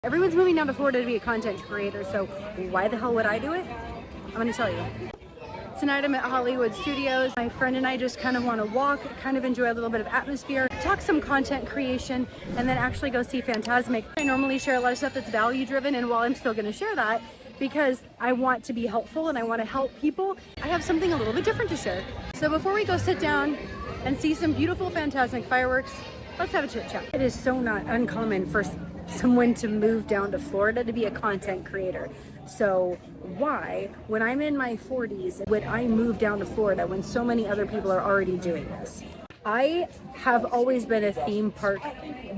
Everyone's moving down to Florida to be a content creator, so why the hell would I do it? I'm gonna tell you. Tonight I'm at Hollywood Studios. My friend and I just kind of want to walk, kind of enjoy a little bit of atmosphere, talk some content creation, and then actually go see Fantasmic. I normally share a lot of stuff that's value driven, and while I'm still gonna share that, because I want to be helpful and I want to help people, I have something a little bit different to share. So before we go sit down and see some beautiful Fantasmic fireworks, let's have a chit chat. It is so not uncommon for someone to move down to Florida to be a content creator. So why, when I'm in my 40s, would I move down to Florida when so many other people are already doing this? I have always been a theme park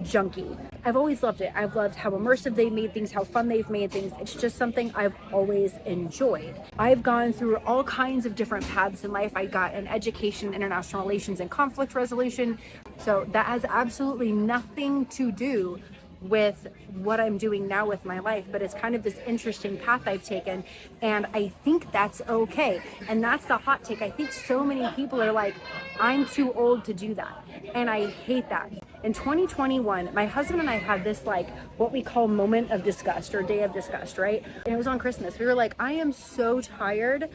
junkie. I've always loved it. I've loved how immersive they've made things, how fun they've made things. It's just something I've always enjoyed. I've gone through all kinds of different paths in life. I got an education in international relations and conflict resolution. So that has absolutely nothing to do with what I'm doing now with my life, but it's kind of this interesting path I've taken, and I think that's okay. And that's the hot take. I think so many people are like, I'm too old to do that, and I hate that. In 2021, my husband and I had this like what we call moment of disgust or day of disgust, right? And it was on Christmas. We were like, I am so tired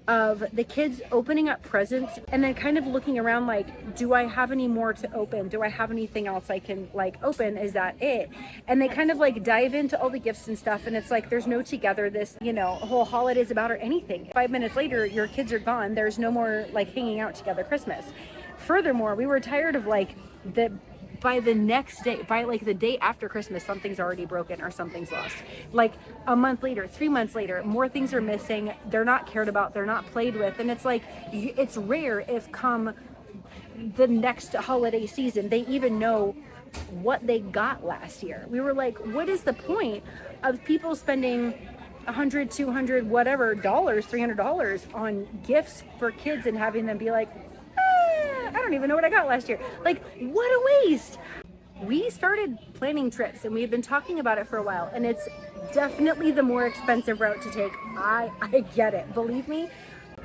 of the kids opening up presents and then kind of looking around like, do I have any more to open? Do I have anything else I can like open? Is that it? And they kind of like dive into all the gifts and stuff, and it's like there's no togetherness, you know, whole holidays about or anything. 5 minutes later, your kids are gone. There's no more like hanging out together Christmas. Furthermore, we were tired of like by the next day, by like the day after Christmas, something's already broken or something's lost. Like a month later, 3 months later, more things are missing. They're not cared about. They're not played with. And it's like, it's rare if come the next holiday season, they even know what they got last year. We were like, what is the point of people spending $100, $200, whatever dollars, $300 on gifts for kids and having them be like, I don't even know what I got last year. Like, what a waste. We started planning trips and we've been talking about it for a while, and it's definitely the more expensive route to take. I get it, believe me.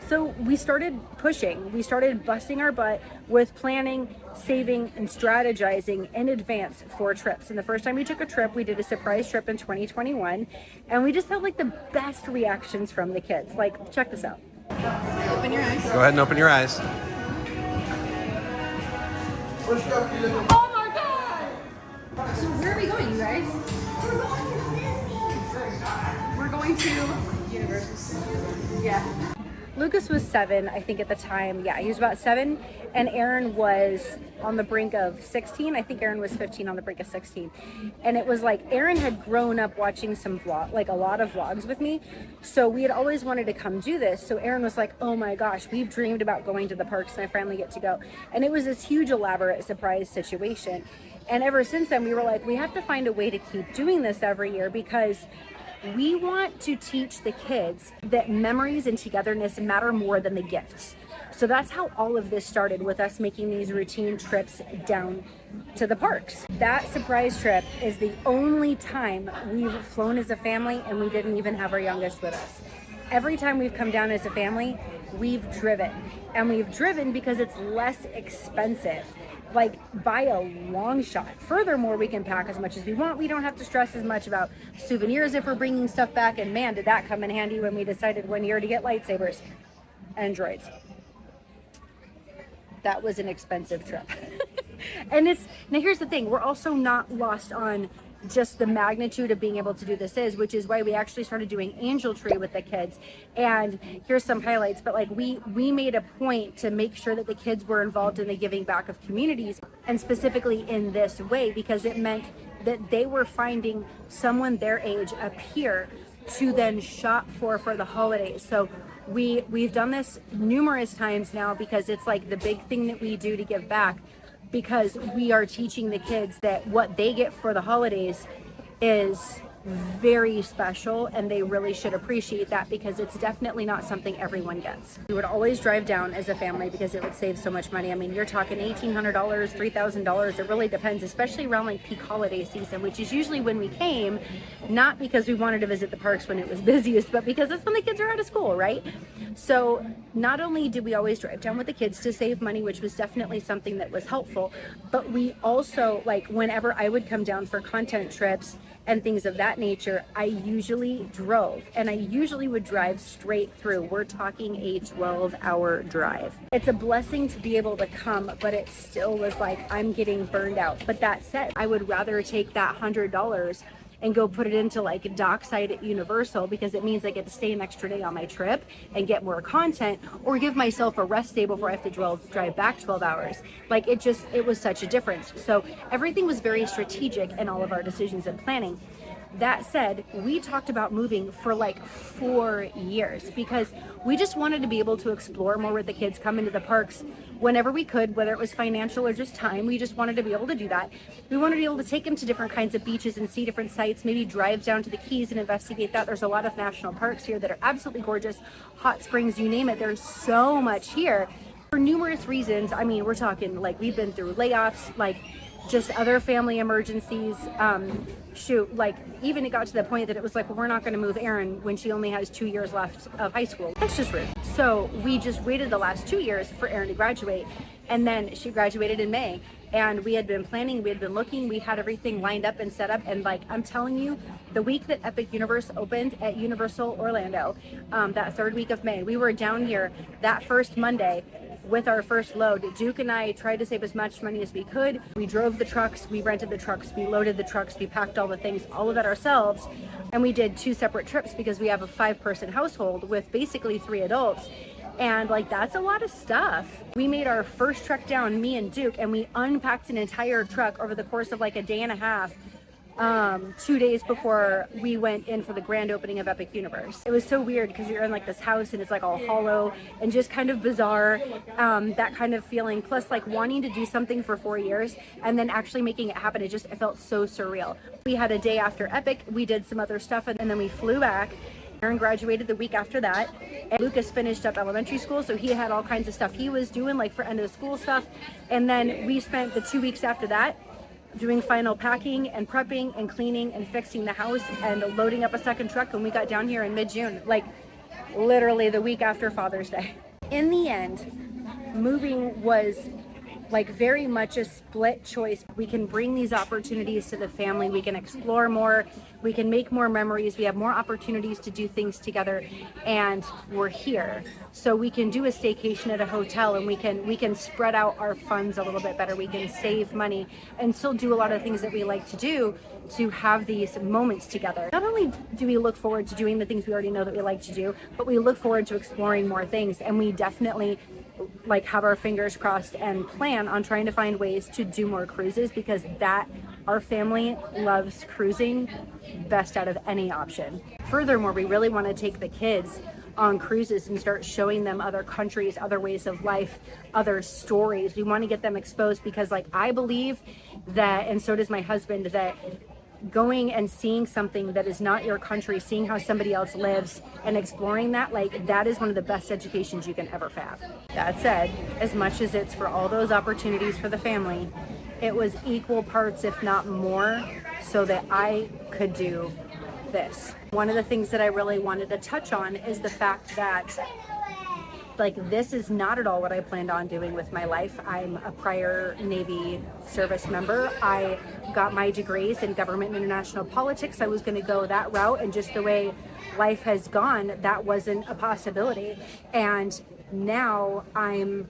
So we started pushing. We started busting our butt with planning, saving, and strategizing in advance for trips. And the first time we took a trip, we did a surprise trip in 2021, and we just had like the best reactions from the kids. Like, check this out. Open your eyes. Go ahead and open your eyes. Oh my god! So where are we going, you guys? We're going to Universal. Yeah. Lucas was 7, I think, at the time. Yeah, he was about 7, and Aaron was on the brink of 16. I think Aaron was 15 on the brink of 16. And it was like Aaron had grown up watching some vlog, like a lot of vlogs with me. So we had always wanted to come do this. So Aaron was like, oh my gosh, we've dreamed about going to the parks and I finally get to go. And it was this huge elaborate surprise situation. And ever since then, we were like, we have to find a way to keep doing this every year, because we want to teach the kids that memories and togetherness matter more than the gifts. So that's how all of this started, with us making these routine trips down to the parks. That surprise trip is the only time we've flown as a family, and we didn't even have our youngest with us. Every time we've come down as a family, we've driven. And we've driven because it's less expensive, like by a long shot. Furthermore, we can pack as much as we want. We don't have to stress as much about souvenirs if we're bringing stuff back. And man, did that come in handy when we decided one year to get lightsabers and droids. That was an expensive trip. And now here's the thing, we're also not lost on just the magnitude of being able to do this which is why we actually started doing Angel Tree with the kids. And here's some highlights, but like we made a point to make sure that the kids were involved in the giving back of communities, and specifically in this way, because it meant that they were finding someone their age, a peer, to then shop for the holidays. So we've done this numerous times now, because it's like the big thing that we do to give back, because we are teaching the kids that what they get for the holidays is very special, and they really should appreciate that, because it's definitely not something everyone gets. We would always drive down as a family because it would save so much money. I mean, you're talking $1,800, $3,000. It really depends, especially around like peak holiday season, which is usually when we came, not because we wanted to visit the parks when it was busiest, but because that's when the kids are out of school, right? So not only did we always drive down with the kids to save money, which was definitely something that was helpful, but we also, like, whenever I would come down for content trips and things of that nature, I usually drove, and I usually would drive straight through. We're talking a 12-hour drive. It's a blessing to be able to come, but it still was like, I'm getting burned out. But that said, I would rather take that $100 and go put it into like dockside at Universal, because it means I get to stay an extra day on my trip and get more content, or give myself a rest day before I have to drive back 12 hours. Like it was such a difference. So everything was very strategic in all of our decisions and planning. That said, we talked about moving for like 4 years because we just wanted to be able to explore more with the kids, come into the parks whenever we could, whether it was financial or just time. We just wanted to be able to do that. We wanted to be able to take them to different kinds of beaches and see different sites, maybe drive down to the Keys and investigate that. There's a lot of national parks here that are absolutely gorgeous. Hot springs, you name it. There's so much here for numerous reasons. I mean, we're talking like we've been through layoffs, like just other family emergencies. Like even it got to the point that it was like, well, we're not going to move Erin when she only has 2 years left of high school. That's just rude. So we just waited the last 2 years for Erin to graduate, and then she graduated in May. And we had been planning, we had been looking, we had everything lined up and set up. And like, I'm telling you, the week that Epic Universe opened at Universal Orlando, that third week of May, we were down here that first Monday with our first load. Duke and I tried to save as much money as we could. We drove the trucks, we rented the trucks, we loaded the trucks, we packed all the things, all of that ourselves. And we did 2 separate trips because we have a 5-person household with basically 3 adults. And like, that's a lot of stuff. We made our first trek down, me and Duke, and we unpacked an entire truck over the course of like a day and a half, 2 days before we went in for the grand opening of Epic Universe. It was so weird because you're in like this house and it's like all hollow and just kind of bizarre, that kind of feeling, plus like wanting to do something for 4 years and then actually making it happen. It felt so surreal. We had a day after Epic, we did some other stuff, and then we flew back. Erin graduated the week after that, and Lucas finished up elementary school, so he had all kinds of stuff he was doing, like for end of the school stuff. And then we spent the 2 weeks after that doing final packing and prepping and cleaning and fixing the house and loading up a second truck, and we got down here in mid-June, like literally the week after Father's Day. In the end, moving was like very much a split choice. We can bring these opportunities to the family, we can explore more, we can make more memories, we have more opportunities to do things together, and we're here. So we can do a staycation at a hotel, and we can spread out our funds a little bit better, we can save money and still do a lot of things that we like to do to have these moments together. Not only do we look forward to doing the things we already know that we like to do, but we look forward to exploring more things, and we definitely like have our fingers crossed and plan on trying to find ways to do more cruises, because that our family loves cruising best out of any option. Furthermore, we really want to take the kids on cruises and start showing them other countries, other ways of life, other stories. We want to get them exposed, because like I believe that, and so does my husband, that going and seeing something that is not your country, seeing how somebody else lives and exploring that, like that is one of the best educations you can ever have. That said, as much as it's for all those opportunities for the family, it was equal parts, if not more, so that I could do this. One of the things that I really wanted to touch on is the fact that like this is not at all what I planned on doing with my life. I'm a prior Navy service member. I got my degrees in government and international politics. I was going to go that route, and just the way life has gone, that wasn't a possibility. And now I'm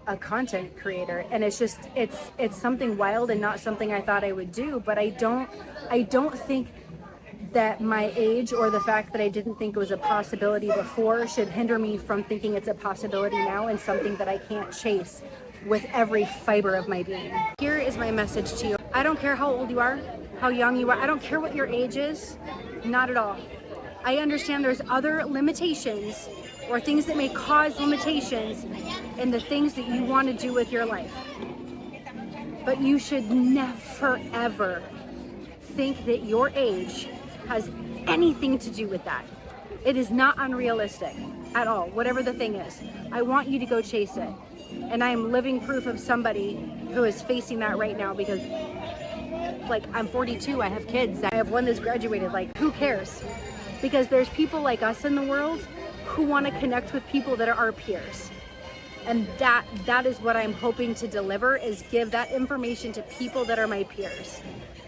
a content creator, and it's just it's something wild and not something I thought I would do. But I don't think that my age or the fact that I didn't think it was a possibility before should hinder me from thinking it's a possibility now, and something that I can't chase with every fiber of my being. Here is my message to you. I don't care how old you are, how young you are. I don't care what your age is. Not at all. I understand there's other limitations or things that may cause limitations in the things that you want to do with your life. But you should never, ever think that your age has anything to do with that. It is not unrealistic at all, whatever the thing is. I want you to go chase it. And I am living proof of somebody who is facing that right now, because like I'm 42, I have kids, I have one that's graduated. Like, who cares? Because there's people like us in the world who want to connect with people that are our peers. And that is what I'm hoping to deliver, is give that information to people that are my peers,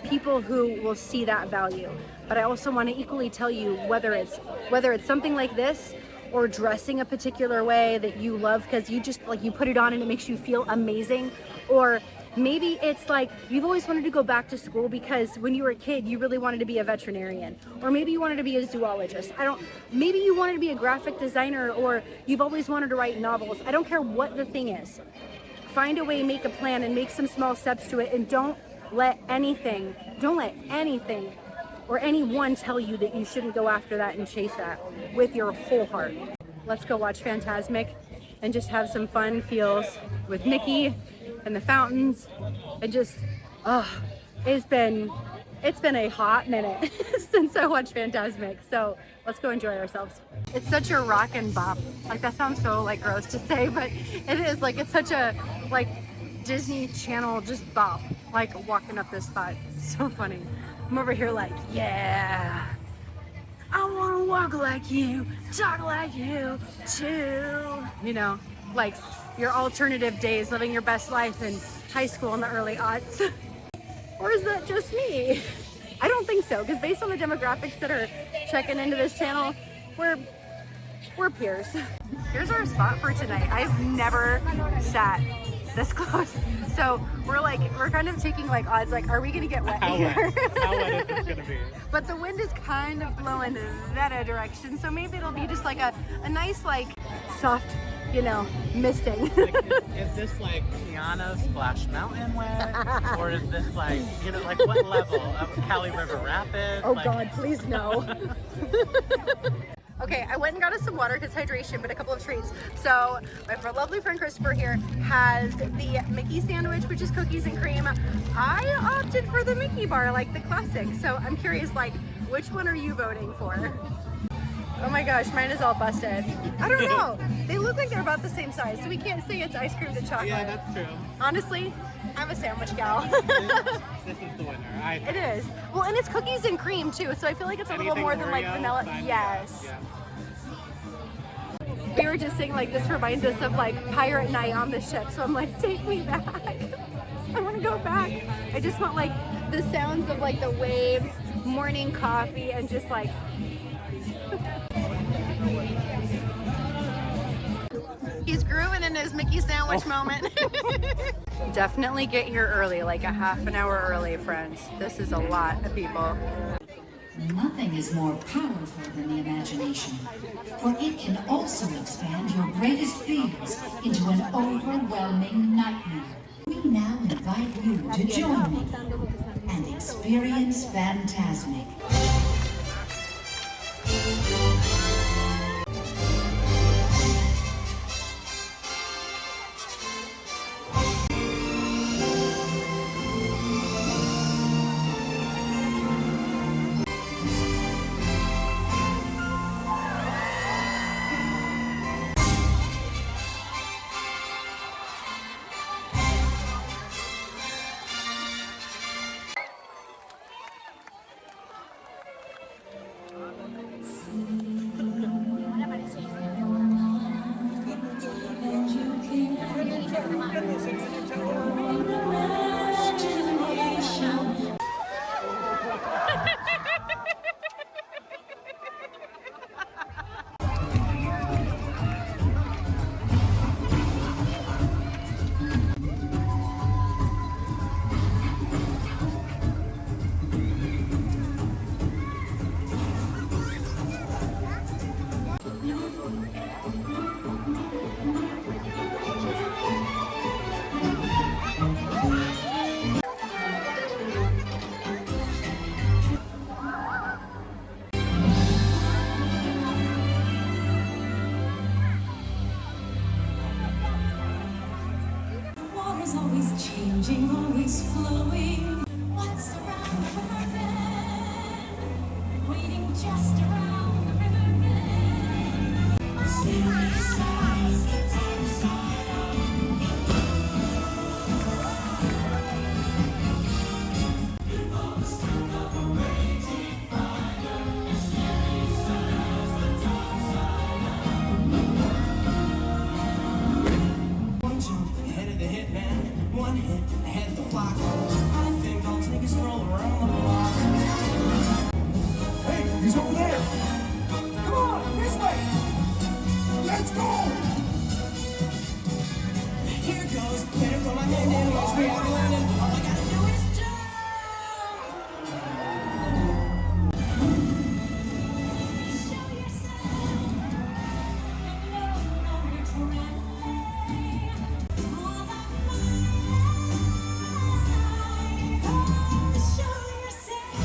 people who will see that value. But I also want to equally tell you, whether it's something like this or dressing a particular way that you love because you just like, you put it on and it makes you feel amazing, or maybe it's like you've always wanted to go back to school because when you were a kid you really wanted to be a veterinarian, or maybe you wanted to be a zoologist. Maybe you wanted to be a graphic designer, or you've always wanted to write novels. I don't care what the thing is. Find a way, make a plan, and make some small steps to it, and don't let anything or anyone tell you that you shouldn't go after that and chase that with your whole heart. Let's go watch Fantasmic and just have some fun feels with Mickey and the fountains, and just, it's been a hot minute since I watched Fantasmic, so let's go enjoy ourselves. It's such a rock and bop. Like, that sounds so like gross to say, but it is. Like, it's such a like Disney Channel just bop, like walking up this spot. So funny. I'm over here like, yeah, I want to walk like you, talk like you too. You know, like your alternative days, living your best life in high school in the early aughts. Or is that just me? I don't think so, because based on the demographics that are checking into this channel, we're peers. Here's our spot for tonight. I've never sat this close. So we're kind of taking like odds, like, are we gonna get wet here? How wet is this gonna be? But the wind is kind of blowing that direction, so maybe it'll be just like a nice, like, soft, you know, misting. Like, is this like Tiana Splash Mountain wet? Or is this like, you know, like what level of Cali River Rapids? Oh like... God, please no. Okay, I went and got us some water because hydration, but a couple of treats. So my lovely friend Christopher here has the Mickey sandwich, which is cookies and cream. I opted for the Mickey bar, like the classic. So I'm curious, like, which one are you voting for? Oh my gosh, mine is all busted. I don't know. They look like they're about the same size, so we can't say it's ice cream to chocolate. Yeah, that's true. Honestly, I'm a sandwich gal. This is the winner. It is. Well, and it's cookies and cream too, so I feel like it's a little more than like vanilla. Yes. Yeah. We were just saying, like, this reminds us of like pirate night on the ship, so I'm like, take me back. I want to go back. I just want like the sounds of like the waves, morning coffee, and just like he's grooving in his Mickey sandwich moment. Definitely get here early, like a half an hour early, friends. This is a lot of people. Nothing is more powerful than the imagination, for it can also expand your greatest fears into an overwhelming nightmare. We now invite you to join me and experience Fantasmic. Always changing, always flowing. What's around the bend? Waiting just around the river bend. Let's go! Here goes. Better put my hand in once we are learning. All I gotta do is jump. Show yourself. No retreat. All that might. Come show yourself.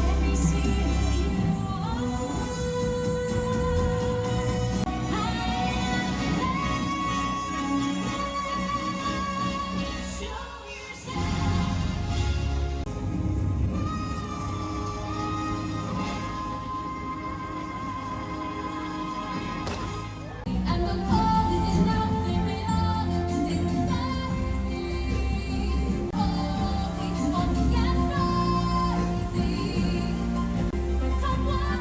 Let me see who you are. Show yourself. And the call is enough, there it all is inside me. Oh, it's gonna get noisy. Come on,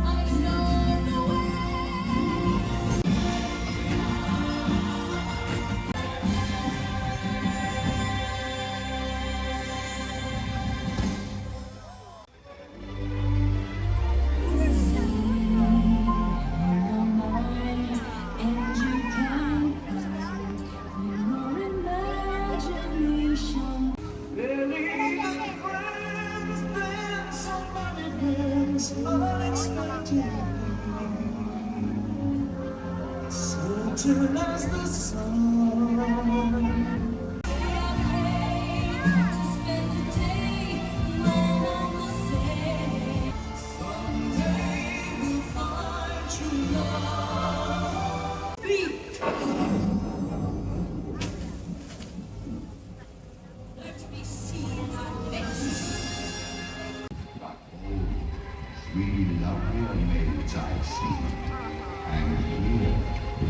I know the way. And you can your imagination. Believe friends, then somebody brings unexpected. Certain as the sun. To spend the day all on the same. Someday we'll find true love. Let me see that face. Really lovely maids I see, and here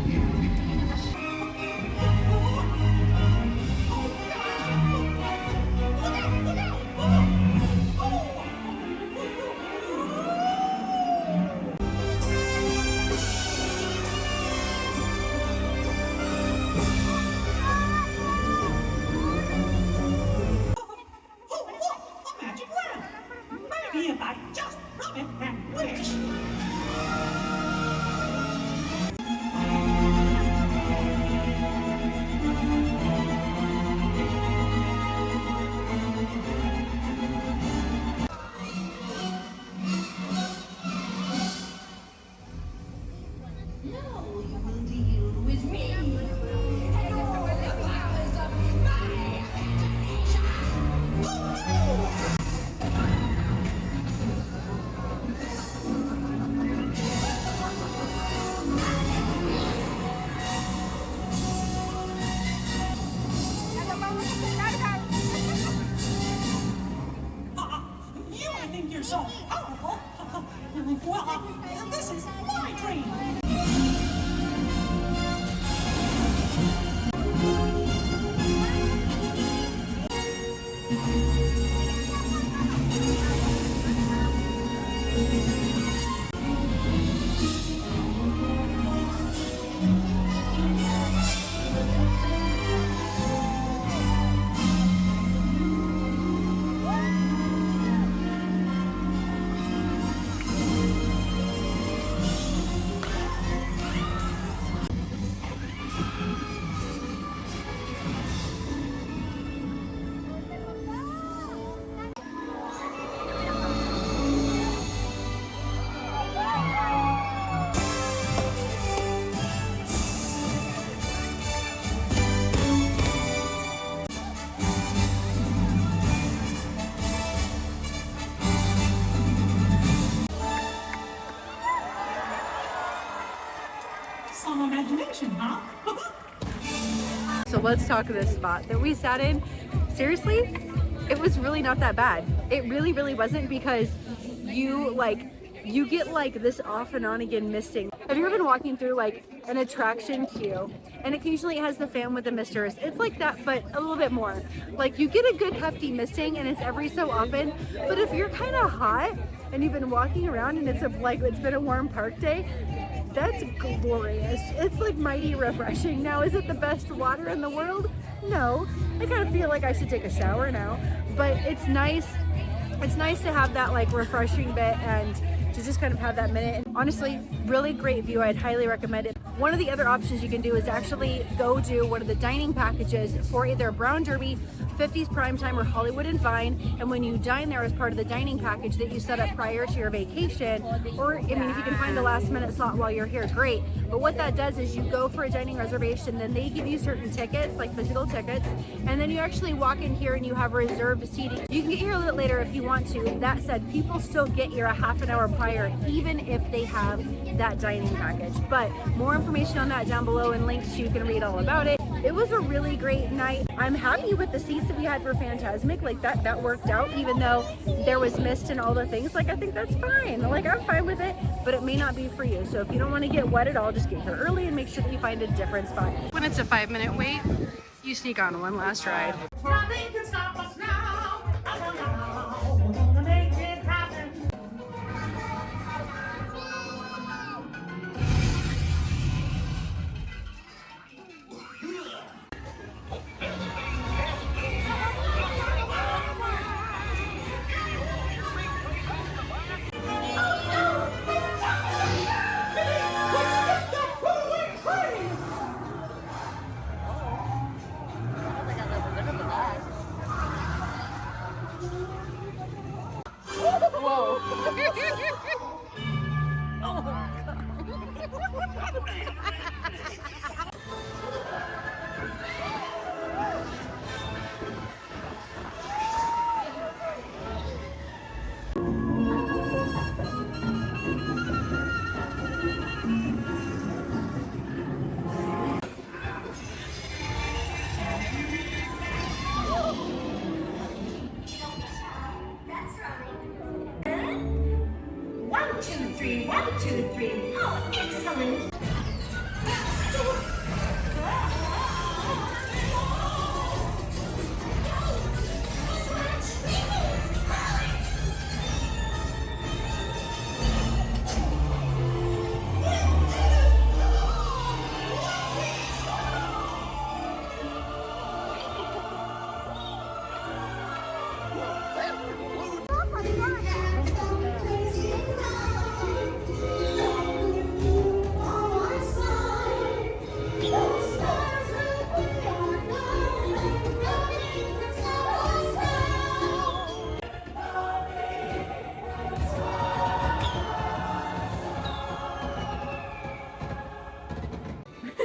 in witness. Oh, look, a magic lamp. Maybe if I just rub it and wish. Now you will deal with me. And all the powers of my imagination. You think you're so powerful? Well, this is my dream. Some imagination, huh? So let's talk this spot that we sat in. Seriously, it was really not that bad. It really, really wasn't, because you get like this off and on again misting. Have you ever been walking through like an attraction queue and occasionally it has the fan with the misters? It's like that, but a little bit more. Like you get a good hefty misting and it's every so often, but if you're kind of hot and you've been walking around and it's been a warm park day, that's glorious. It's like mighty refreshing. Now, is it the best water in the world? No. I kind of feel like I should take a shower now, but it's nice it's nice to have that like refreshing bit and to just kind of have that minute. And honestly, really great view. I'd highly recommend it. One of the other options you can do is actually go do one of the dining packages for either Brown Derby, 50s Primetime, or Hollywood and Vine. And when you dine there as part of the dining package that you set up prior to your vacation, or I mean, if you can find a last minute slot while you're here, great. But what that does is you go for a dining reservation, then they give you certain tickets, like physical tickets, and then you actually walk in here and you have reserved seating. You can get here a little later if you want to. That said, people still get here a half an hour prior, even if they have that dining package. But more information on that down below and links so you can read all about it. It was a really great night. I'm happy with the seats that we had for Fantasmic. Like that worked out, even though there was mist and all the things. Like I think that's fine. Like I'm fine with it, but it may not be for you. So if you don't want to get wet at all, just get here early and make sure that you find a different spot. When it's a 5-minute wait, you sneak on one last ride. Nothing can stop us now. We're gonna make it happen. One, two, three, 1, 2, 3. Oh, excellent.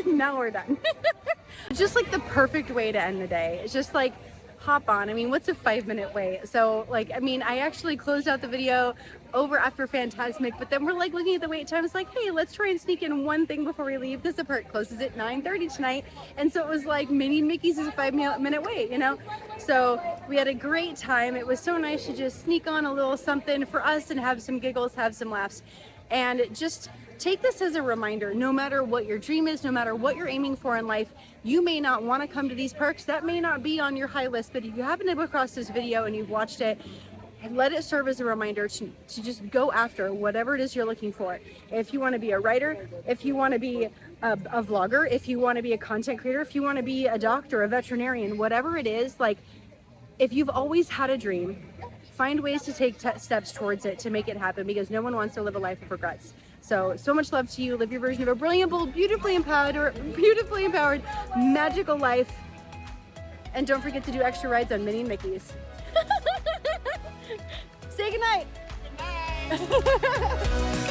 Now we're done. Just like the perfect way to end the day. It's just like hop on. I mean, what's a 5-minute wait? So like, I mean, I actually closed out the video over after Fantasmic, but then we're like looking at the wait time. It's like, hey, let's try and sneak in one thing before we leave because the park closes at 9:30 tonight. And so it was like Minnie and Mickey's is a 5-minute wait, you know? So we had a great time. It was so nice to just sneak on a little something for us and have some giggles, have some laughs, and just take this as a reminder. No matter what your dream is, no matter what you're aiming for in life, you may not want to come to these parks. That may not be on your high list, but if you happen to come across this video and you've watched it, let it serve as a reminder to just go after whatever it is you're looking for. If you want to be a writer, if you want to be a vlogger, if you want to be a content creator, if you want to be a doctor, a veterinarian, whatever it is, like if you've always had a dream, find ways to take steps towards it to make it happen, because no one wants to live a life of regrets. So much love to you. Live your version of a brilliant, bold, beautifully empowered, magical life. And don't forget to do extra rides on Minnie and Mickey's. Say goodnight. Good night.